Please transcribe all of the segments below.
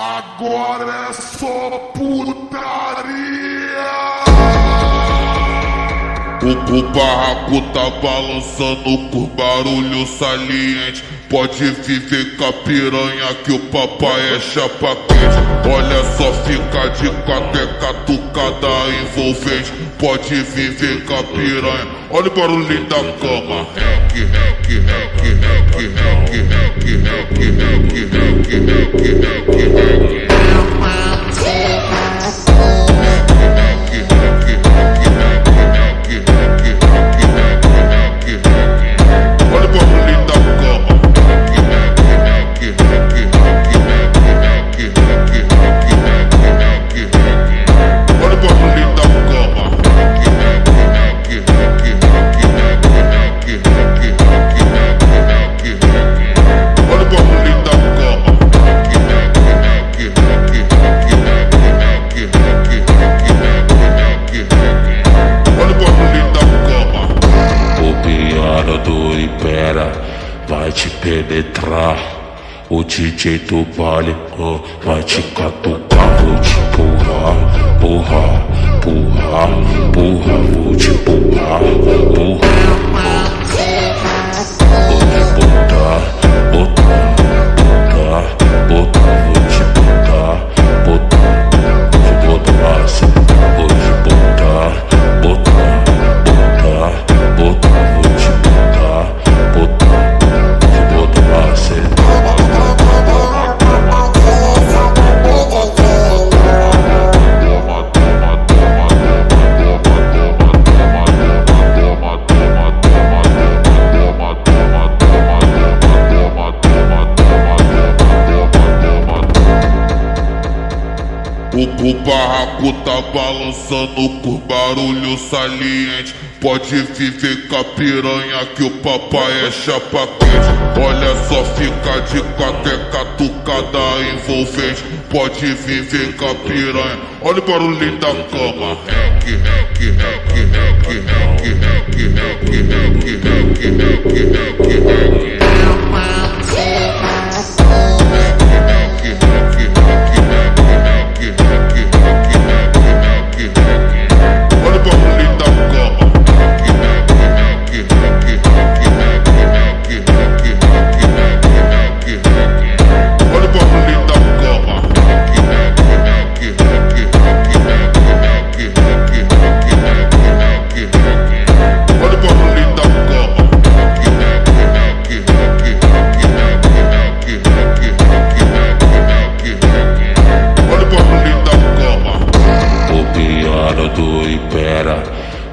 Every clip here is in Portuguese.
Agora é só putaria. O barraco tá balançando com barulho saliente. Pode viver com a piranha que o papai é chapa quente. Olha só, fica de quatro, é catucada envolvente. Pode viver com a piranha, olha o barulhinho da cama. Rec, rec, rec, rec, rec, rec, rec, rec, rec, rec, rec. Vai te penetrar, o DJ do baile vai te catucar, vou te empurrar, empurrar, empurrar, empurrar, vou te empurrar, empurrar, vou te botar, botar, botar, botar, vou te botar, botar, te botar assim, vou te botar, botar, botar, botar, vou te botar, botar. O barraco tá balançando com barulho saliente. Pode viver com a piranha que o papai é chapa quente. Olha só, fica de quatro, é catucada envolvente. Pode viver com a piranha, olha o barulhinho da cama. Rec, rec, rec, rec, rec, rec, rec, rec, rec, rec, rec.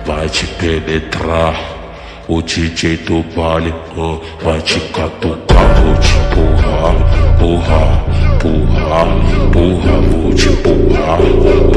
Vai te penetrar, o DJ do baile vai te catucar, vou te empurrar, empurrar, empurrar, empurrar, vou te empurrar.